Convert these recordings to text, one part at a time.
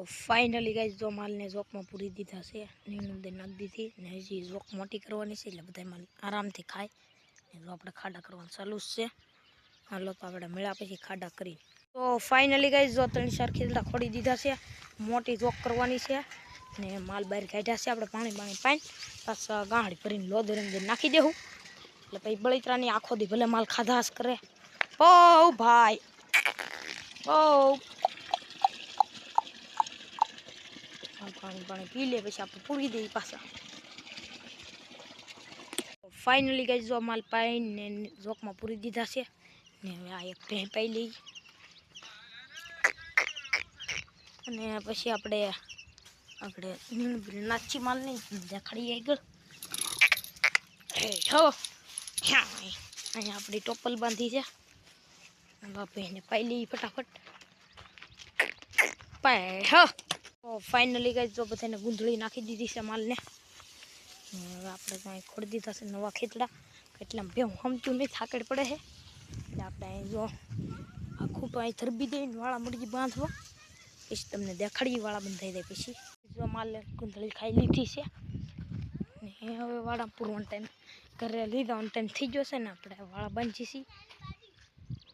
finally guys જો માલને ઝોકમાં પૂરી દીધા છે નીણું દે નાખી દીધી ને હજી ઝોક મોટી કરવાની છે એટલે બધા માલ આરામથી ખાય ને જો આપણે ખાડા કરવાનું ચાલુ જ છે હાલો તો આપણે મેળા પછી ખાડા કરી તો ફાઇનલી ગાઈસ જો 3-4 ખીલડા ખોડી દીધા છે મોટી ઝોક કરવાની છે ને માલ બહાર કાઢ્યા છે આપણે પાણી પાણી પાછા ગાંહડી ભરીને લોદર અંદર નાખી દેવું એટલે પછી બળતરાની આખો દી ભલે માલ ખાધાસ કરે ઓ ભાઈ ઓ પાણી પી લે પછી આપણે પૂરી દઈએ પાછા ફાઇનલી ગાઈસ જો માલ પાઈને ઝોકમાં પૂરી દીધા છે ને હવે આ એક ભેં પાઈ લઈ અને પછી આપણે નાચી માલ નહીં દેખાડીએ આગળ અહીંયા આપણી ટોપલ બાંધી છે ભેંને પાઈ લઈએ ફટાફટ પાય ફાઇનલી ગાઈસ જો બધાને ગુંધળી નાખી દીધી છે માલને હવે આપણે કાંઈ ખોડી દીધા છે નવા ખેતડા એટલે ભેં હમતું નહીં થાકડ પડે છે એટલે આપણે અહીં જો આખું તો અહીં ધરબી દઈને વાળા મરજી બાંધવા પછી તમને દેખાડી વાળા બંધાઈ દે પછી જો માલ ગુંધળી ખાઈ લીધી છે ને હવે વાળા પૂરવાનો ટાઈમ ઘરે લીધાનો ટાઈમ થઈ ગયો છે ને આપણે વાળા બાંધી છીએ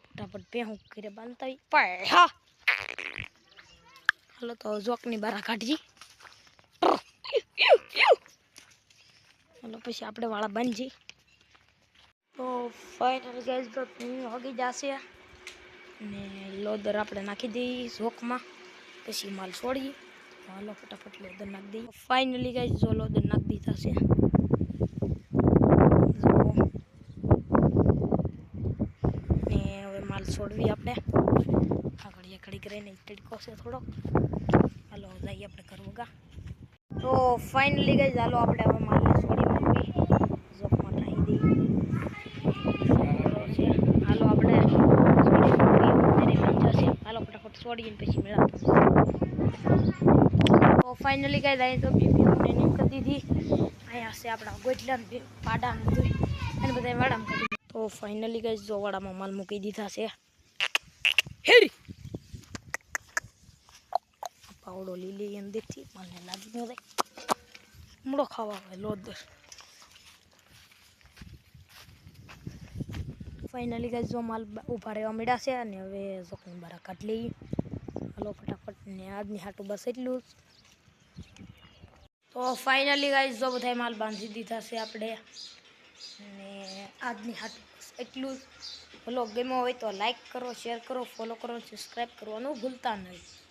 ફટાફટ ભેહું ઘરે બાંધતા પાય હાલો તો ઝોકની બહાર કાઢી હાલો પછી આપણે વાળા બાંધી તો ફાઇનલ ગાઈસ તો હોગી જશે ને લોદર આપણે નાખી દઈએ ઝોકમાં પછી માલ છોડીએ હાલો ફટાફટ લોદર નાખી દઈએ ફાઇનલી ગાઈસ જો લોદર નાખી દીધા છે ને હવે માલ છોડવી આપણે આગળ એકડી કરીને તડકો છે થોડો હાલો જઈએ આપણે કરવગા તો ફાઇનલી ગાઈસ હાલો આપણે હવે માલને છોડી મૂકવી ઝોકમાં નાખી દઈએ હાલો આપણે હાલો ફટાફટ છોડીને પછી મેળા તો ફાઇનલી ગાઈસ અહીં તો બીબીને નીમ કરી દીધી અહીંયા છે આપણા ગોટલા પાડા બધું અને બધા વાડામાં કરી તો ફાઇનલી ગાઈસ જો વાડામાં માલ મૂકી દીધા છે હેરી પાવડો લીલી અંદરથી માલને લાગી ન જાય મૂળો ખાવા હોય લોદર ફાઇનલી ગાઈસ જો માલ ઊભા રહેવા મળ્યા છે અને હવે ઝોકની બહાર કાઢી લઈએ હાલો ફટાફટ ને આજની હાટું બસ એટલું તો ફાઇનલી ગાઈસ જો બધા માલ બાંધી દીધા છે આપણે ને આજની હાટું બસ એટલું જ વ્લોગ ગમ્યો હોય તો લાઈક કરો શેર કરો ફોલો કરો સબસ્ક્રાઈબ કરવાનું ભૂલતા નહીં